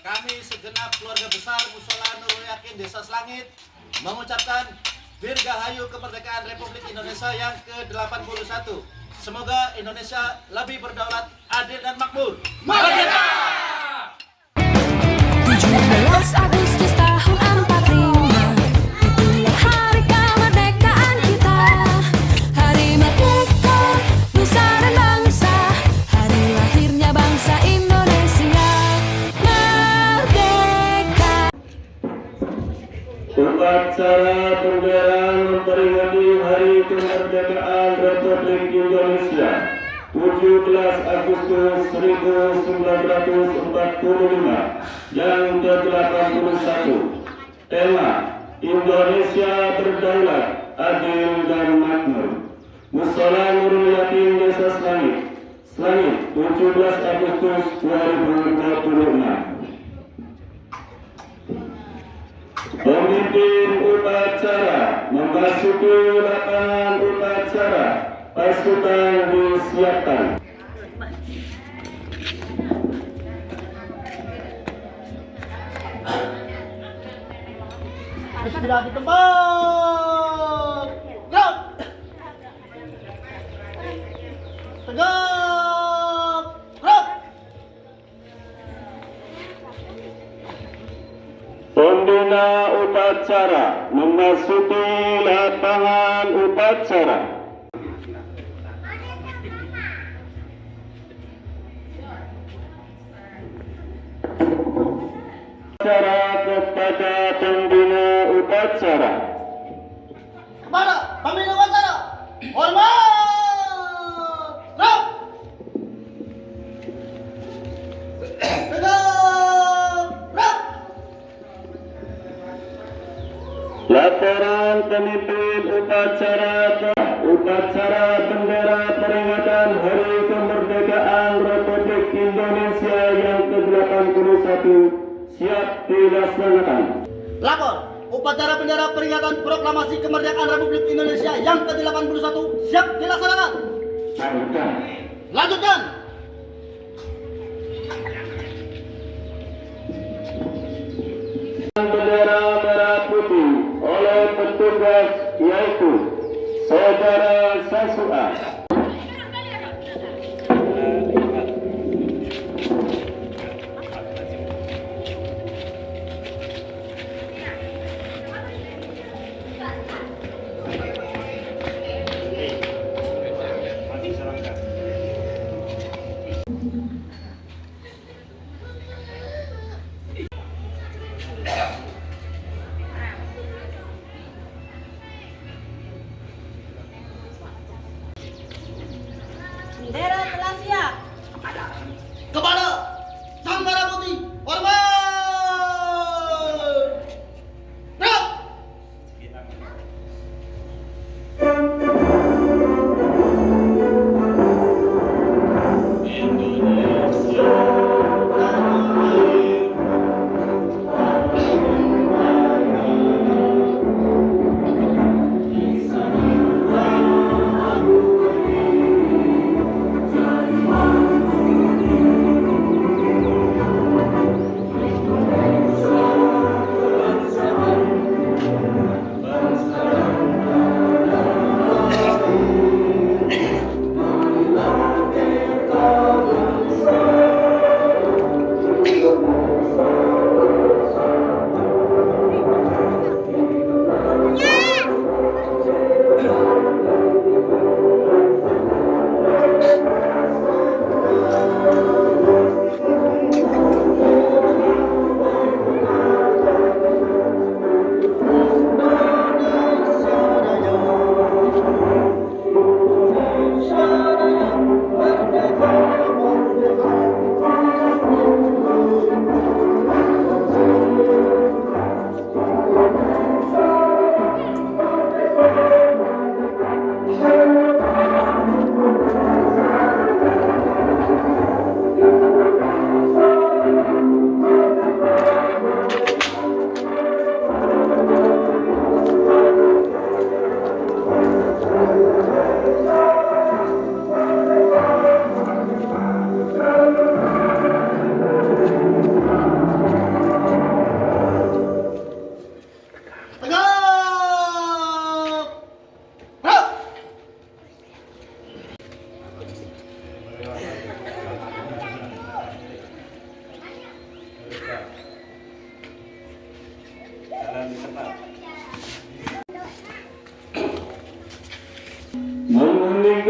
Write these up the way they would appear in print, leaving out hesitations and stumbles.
kami segenap keluarga besar Mushola Nurul Yakin Desa Selangit mengucapkan Dirgahayu Kemerdekaan Republik Indonesia yang ke-81. Semoga Indonesia lebih berdaulat, adil dan makmur. Merdeka! 17 Agustus tahun 45, itulah hari kemerdekaan kita. Hari merdeka, nusa dan bangsa, hari lahirnya bangsa Indonesia. Merdeka. Upacara bendera memperingati Hari Kemerdekaan Republik Indonesia 17 Agustus 1945 yang ke-81. Tema: Indonesia berdaulat, adil dan makmur. Mushola Nurul Yakin Desa Selangit, Selangit, 17 Agustus 2026. Pemimpin upacara memasuki lapangan upacara, pasukan disiapkan. Sudah di tempat. Gerak. Tegak. Gerak. Pembina upacara memasuki lapangan upacara. Upacara kepada pembina upacara. Kepada pembina upacara. Hormat. Gerak. Tegak. Gerak. Laporan pemimpin upacara bendera peringatan Hari Kemerdekaan Republik Indonesia yang ke-81 siap dilaksanakan. Lapor, upacara bendera peringatan proklamasi kemerdekaan Republik Indonesia yang ke-81 siap dilaksanakan. Lanjutkan. Lanjutkan. Bendera merah putih oleh petugas yaitu Saudara Sasua.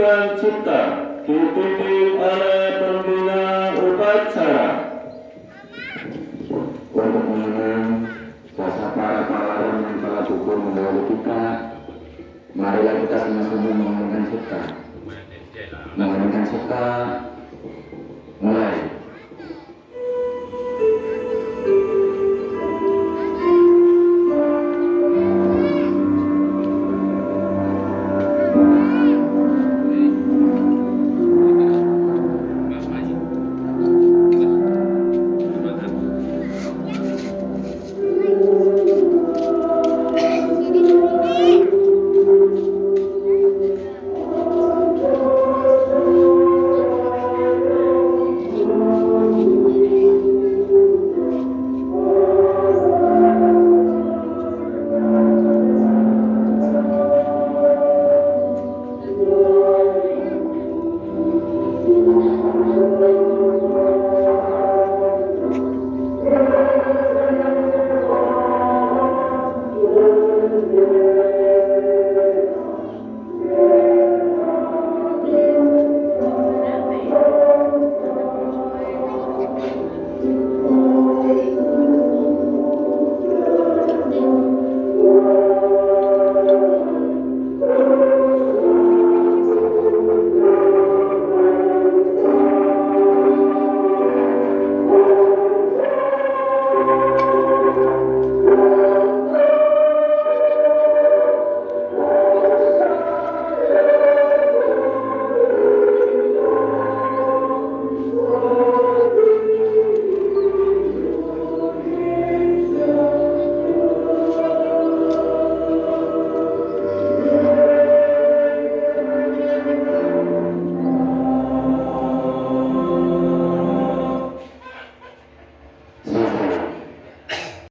Pendidikan Cipta dipimpin oleh pembina upacara. Untuk mengenang jasa para pahlawan yang telah gugur mendahului kita, marilah kita sama-sama mengenangkan cipta. Mengenangkan cipta, mulai.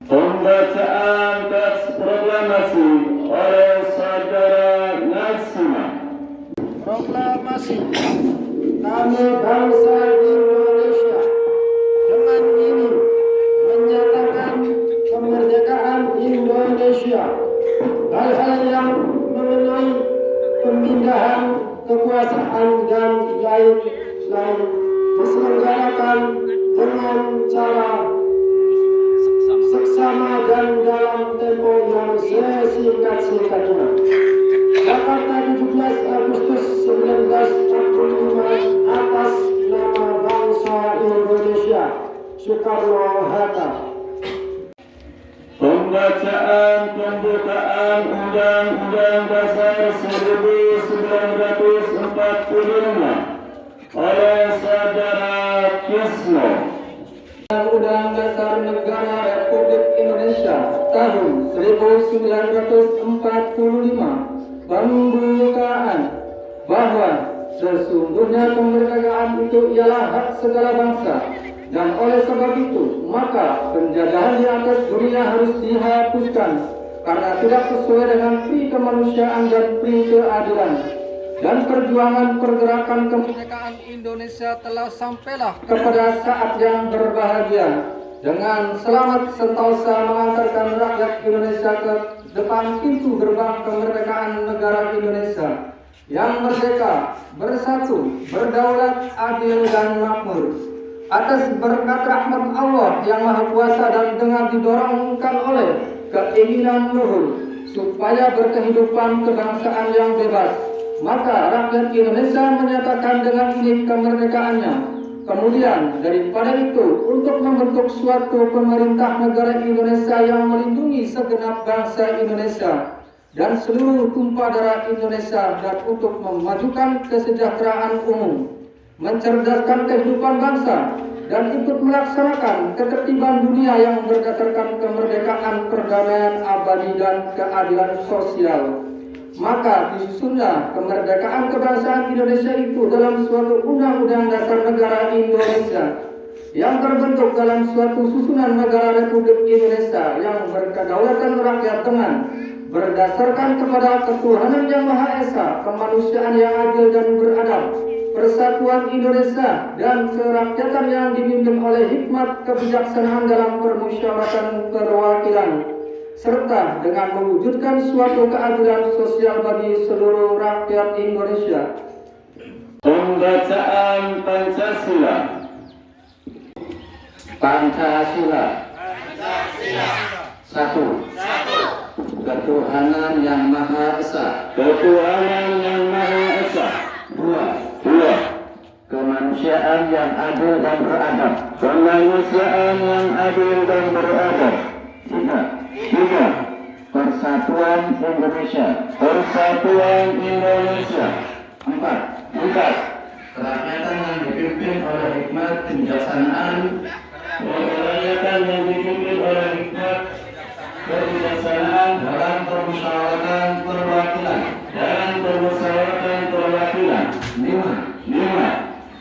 Pembacaan teks proklamasi oleh Saudara Nasima. Proklamasi kami bangsa Indonesia dengan ini menyatakan kemerdekaan Indonesia. Hal-hal yang mengenai pemindahan kekuasaan dan lain-lain diselenggarakan dengan cara seksama dan dalam tempo yang sesingkat-singkatnya. Jakarta 17 Agustus 1945 atas nama bangsa Indonesia, Soekarno-Hatta. Pembacaan pembukaan Undang-Undang Dasar 1945 oleh Saudara Kisno. Undang-Undang Dasar Negara Republik Indonesia tahun 1945 pembukaan bahwa sesungguhnya kemerdekaan itu ialah hak segala bangsa, dan oleh sebab itu maka penjajahan di atas dunia harus dihapuskan karena tidak sesuai dengan pri kemanusiaan dan pri keadilan. Dan perjuangan pergerakan kemerdekaan Indonesia telah sampailah kepada saat yang berbahagia dengan selamat sentosa mengantarkan rakyat Indonesia ke depan pintu gerbang kemerdekaan negara Indonesia yang merdeka, bersatu, berdaulat, adil dan makmur. Atas berkat rahmat Allah yang Maha Kuasa dan dengan didorongkan oleh keinginan luhur supaya berkehidupan kebangsaan yang bebas, maka rakyat Indonesia menyatakan dengan ini kemerdekaannya. Kemudian daripada itu, untuk membentuk suatu pemerintah negara Indonesia yang melindungi segenap bangsa Indonesia dan seluruh tumpah darah Indonesia, dan untuk memajukan kesejahteraan umum, mencerdaskan kehidupan bangsa, dan ikut melaksanakan ketertiban dunia yang berdasarkan kemerdekaan, perdamaian abadi dan keadilan sosial. Maka disusunlah kemerdekaan kebangsaan Indonesia itu dalam suatu undang-undang dasar negara Indonesia yang terbentuk dalam suatu susunan negara Republik Indonesia yang berkedaulatan rakyat dengan berdasarkan kepada ketuhanan yang Maha Esa, kemanusiaan yang adil dan beradab, persatuan Indonesia dan kerakyatan yang dipimpin oleh hikmat kebijaksanaan dalam permusyawaratan perwakilan, serta dengan mewujudkan suatu keadilan sosial bagi seluruh rakyat Indonesia. Pembacaan Pancasila. Pancasila. Satu. Ketuhanan yang Maha Esa. Ketuhanan yang Maha Esa. Dua. Dua. Kemanusiaan yang adil dan beradab. Kemanusiaan yang adil dan beradab. Tiga. Tiga. Persatuan Indonesia. Persatuan Indonesia. Empat. Empat. Kerakyatan yang dipimpin oleh hikmat kebijaksanaan. Kerakyatan yang dipimpin oleh hikmat kebijaksanaan Dalam permusyawaratan perwakilan. dan permusyawaratan perwakilan. Lima. Lima.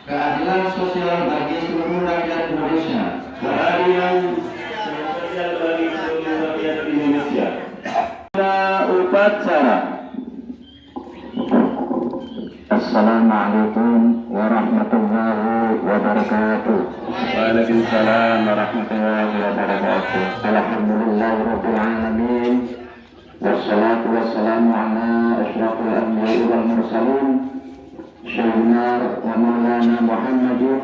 Keadilan sosial bagi seluruh rakyat Indonesia. Keadilan sosial bagi seluruh rakyat Indonesia. Upacara. Assalamualaikum warahmatullahi wabarakatuh. Waalaikumsalam warahmatullahi wabarakatuh. Alhamdulillahirabbil alamin. Wassalatu wassalamu ala asyrafil anbiya'i wal mursalin. Sayyidina wa maulana Muhammadin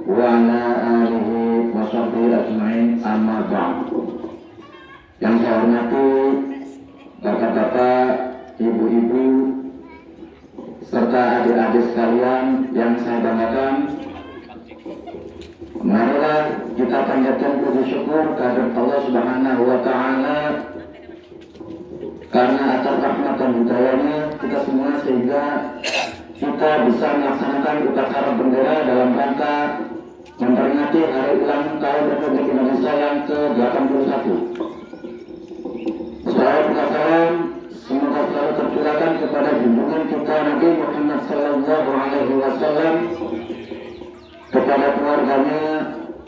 wa ala alihi wa sahbihi ajma'in, amma ba'd. Yang saya hormati bapak-bapak, ibu-ibu, serta adik-adik sekalian yang saya banggakan, marilah kita panjatkan puji syukur kehadirat Allah Subhanahu wa Ta'ala karena atas rahmat dan hidayahnya kita semua, sehingga kita bisa melaksanakan upacara bendera dalam rangka memperingati hari ulang tahun Republik Indonesia yang ke-81. Salawat dan salam semoga selalu tercurahkan kepada junjungan kita Nabi Muhammad Sallallahu Alaihi Wasallam, kepada keluarganya,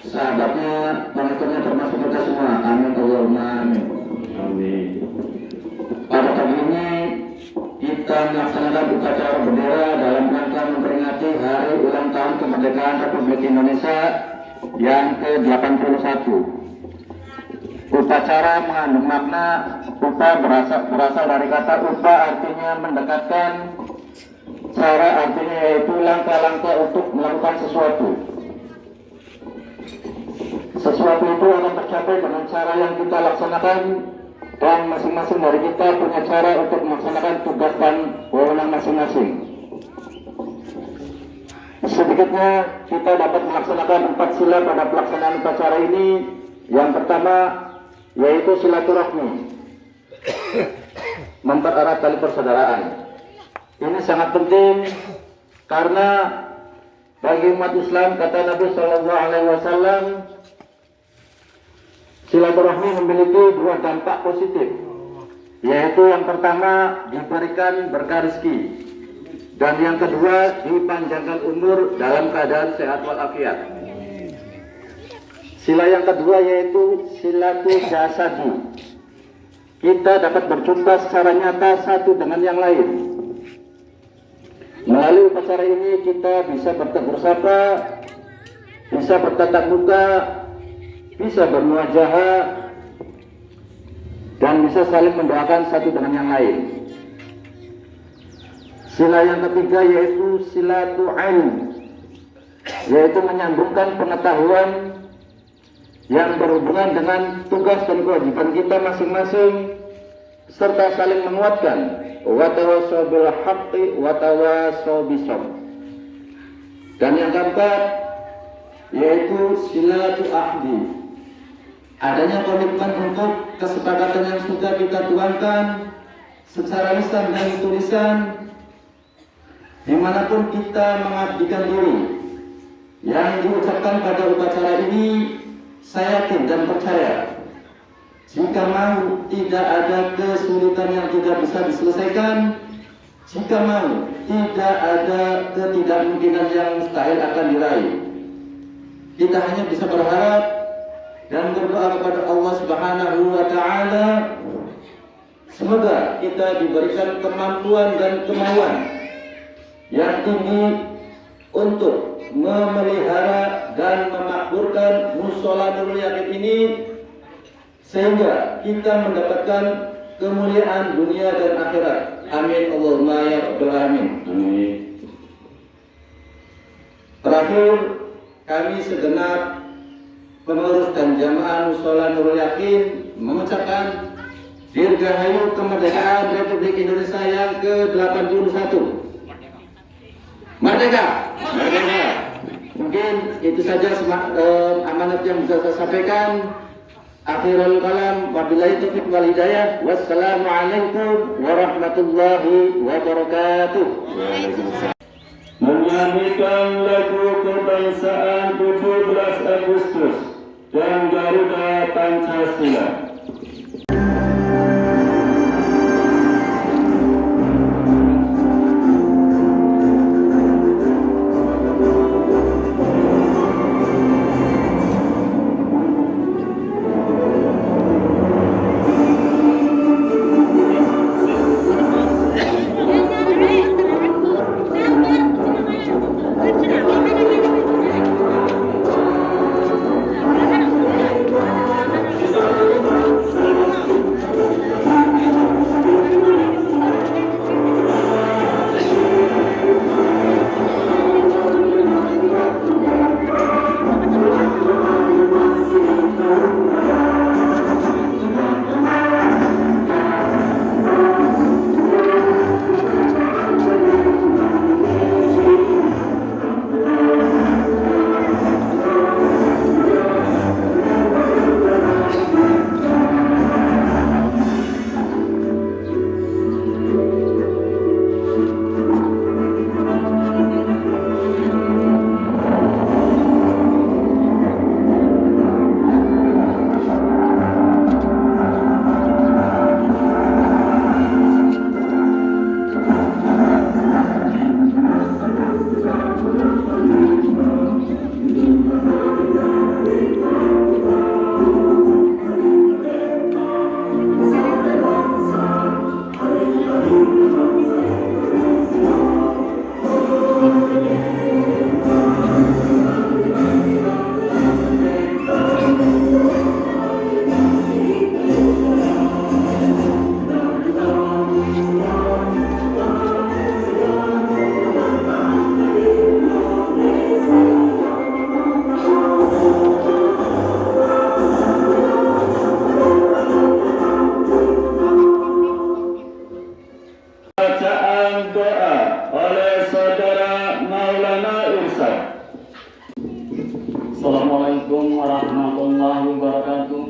sahabatnya, pengikutnya, termasuk kita semua. Amin Allahumma amin. Amin. Pada pagi ini kita melaksanakan upacara bendera dalam rangka memperingati hari ulang tahun kemerdekaan Republik Indonesia yang ke-81. Upacara mengandung makna. Upa berasal dari kata upa, artinya mendekatkan. Cara artinya yaitu langkah-langkah untuk melakukan sesuatu. Sesuatu itu akan tercapai dengan cara yang kita laksanakan, dan masing-masing dari kita punya cara untuk melaksanakan tugas dan wewenang masing-masing. Sedikitnya kita dapat melaksanakan 4 sila pada pelaksanaan upacara ini. Yang pertama yaitu silaturahmi, mempererat tali persaudaraan. Ini sangat penting karena bagi umat Islam, kata Nabi Shallallahu Alaihi Wasallam, silaturahmi memiliki 2 dampak positif, yaitu yang pertama diberikan berkah rezeki, dan yang kedua dipanjangkan umur dalam keadaan sehat walafiat. Sila yang kedua yaitu silatul jasadi. Kita dapat berjumpa secara nyata satu dengan yang lain. Melalui upacara ini kita bisa bertegur sapa, bisa bertatap muka, bisa bermuajahah, dan bisa saling mendoakan satu dengan yang lain. Sila yang ketiga yaitu silatul ilm, yaitu menyambungkan pengetahuan yang berhubungan dengan tugas dan kewajiban kita masing-masing, serta saling menguatkan. Wa tawassaw bil haqqi wa tawassaw bis sabr. Dan yang keempat yaitu silatul ahdi, adanya komitmen untuk kesepakatan yang sudah kita tuangkan secara lisan dan tulisan, dimanapun kita mengabdikan diri. Yang diucapkan pada upacara ini, saya yakin dan percaya, jika mau tidak ada kesulitan yang tidak bisa diselesaikan, jika mau tidak ada ketidakmungkinan yang mustahil akan diraih. Kita hanya bisa berharap dan berdoa kepada Allah Subhanahu wa Ta'ala, semoga kita diberikan kemampuan dan kemauan yang tinggi untuk memelihara dan memakmurkan musola Nurul Yaqin ini, sehingga kita mendapatkan kemuliaan dunia dan akhirat. Amin Allahumma ya rabbal alamin. Amin. Terakhir, kami segenap pengurus dan jamaah Mushola Nurul Yakin mengucapkan Dirgahayu kemerdekaan Republik Indonesia yang ke-81. Merdeka! Merdeka! Mungkin itu saja amanat yang bisa saya sampaikan. Akhirul kalam, wabillahi taufiq wal hidayah. Wassalamualaikum warahmatullahi wabarakatuh. Menyanyikan lagu kebangsaan 17 Agustus dan Garuda Pancasila. Bacaan doa oleh Saudara Maulana Irsyad. Assalamualaikum warahmatullahi wabarakatuh.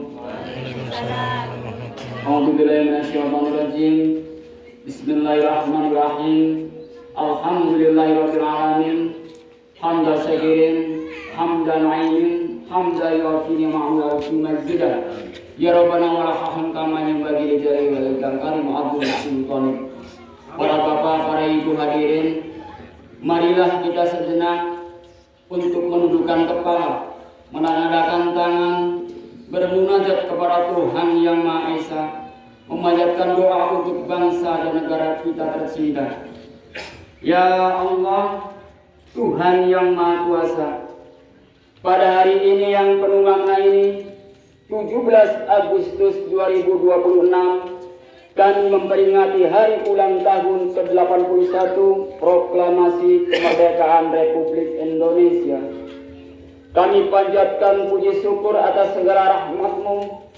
A'udzubillahi minasyaitonirrajim. Bismillahirrahmanirrahim. Alhamdulillahirabbil alamin. Hamdan syakirin, hamdan na'imin, hamdan yuafi ni'amahu wa yuafi mazida. Ya Rabbana wa lakal kama yanbaghi li jalali walikal karim abdul sultanik. Para bapak, para ibu hadirin, marilah kita sejenak untuk menundukkan kepala, menandakan tangan, bermunajat kepada Tuhan Yang Maha Esa, memanjatkan doa untuk bangsa dan negara kita tercinta. Ya Allah, Tuhan Yang Maha Kuasa, pada hari ini yang penuh makna ini, 17 Agustus 2026, kami memperingati hari ulang tahun ke-81 Proklamasi Kemerdekaan Republik Indonesia. Kami panjatkan puji syukur atas segala rahmat-Mu,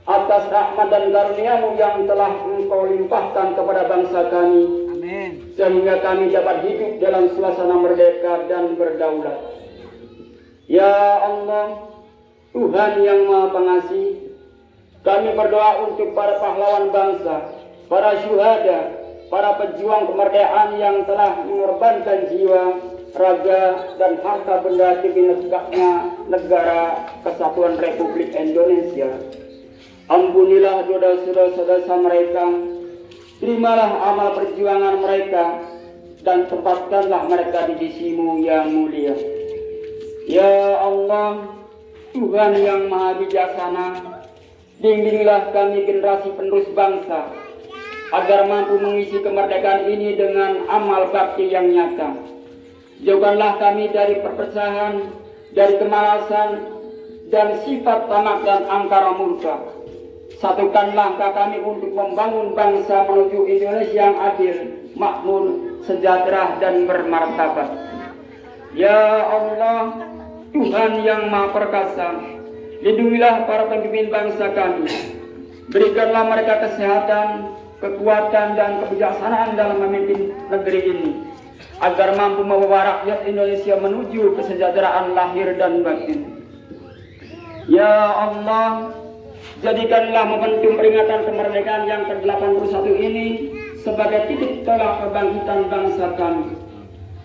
atas rahmat dan karunia-Mu yang telah Engkau limpahkan kepada bangsa kami. Amin. Sehingga kami dapat hidup dalam suasana merdeka dan berdaulat. Ya Allah, Tuhan Yang Maha Pengasih, kami berdoa untuk para pahlawan bangsa, para syuhada, para pejuang kemerdekaan yang telah mengorbankan jiwa, raga, dan harta benda demi tegaknya negara Kesatuan Republik Indonesia. Ampunilah dosa-dosa mereka, terimalah amal perjuangan mereka, dan tempatkanlah mereka di sisi-Mu yang mulia. Ya Allah, Tuhan Yang Maha Bijaksana, bimbinglah kami generasi penerus bangsa agar mampu mengisi kemerdekaan ini dengan amal bakti yang nyata. Jauhkanlah kami dari perpecahan, dari kemalasan, dan sifat tamak dan angkara murka. Satukanlah kami untuk membangun bangsa menuju Indonesia yang adil, makmur, sejahtera, dan bermartabat. Ya Allah, Tuhan yang Maha Perkasa, lindungilah para pemimpin bangsa kami. Berikanlah mereka kesehatan, kekuatan, dan kebijaksanaan dalam memimpin negeri ini, agar mampu membawa rakyat Indonesia menuju kesejahteraan lahir dan batin. Ya Allah, jadikanlah momentum peringatan kemerdekaan yang ke-81 ini sebagai titik tolak kebangkitan bangsa kami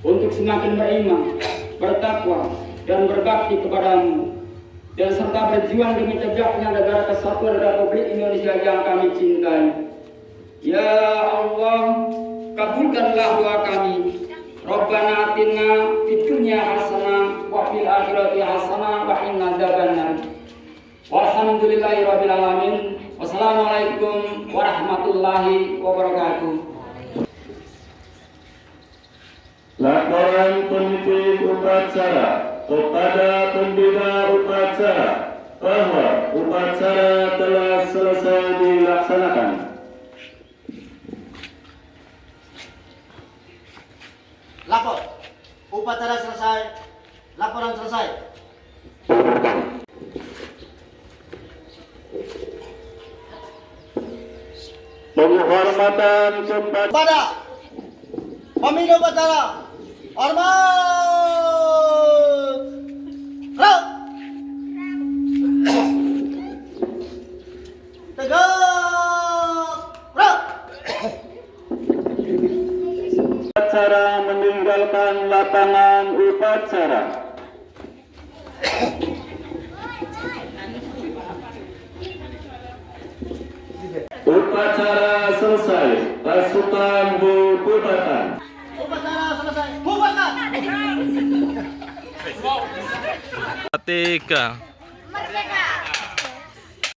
untuk semakin beriman, bertakwa, dan berbakti kepadamu, dan serta berjuang demi tegaknya negara kesatuan Republik Indonesia yang kami cintai. Ya Allah, kabulkanlah doa kami. Rabbana atina fid dunya hasanah wa fil akhirati hasanah wa qina adzabannar. Walhamdulillahirabbil alamin. Wassalamualaikum warahmatullahi wabarakatuh. Laporan pemimpin upacara kepada pembina upacara bahwa upacara telah selesai dilaksanakan. Lapor. Upacara selesai. Laporan selesai. Penghormatan kepada pemimpin upacara. Hormat. Gerak. Tegak. Gerak. upacara meninggalkan lapangan upacara. Upacara selesai. Pasukan bubarkan. Upacara selesai. Bubarkan. Tiga. Merdeka!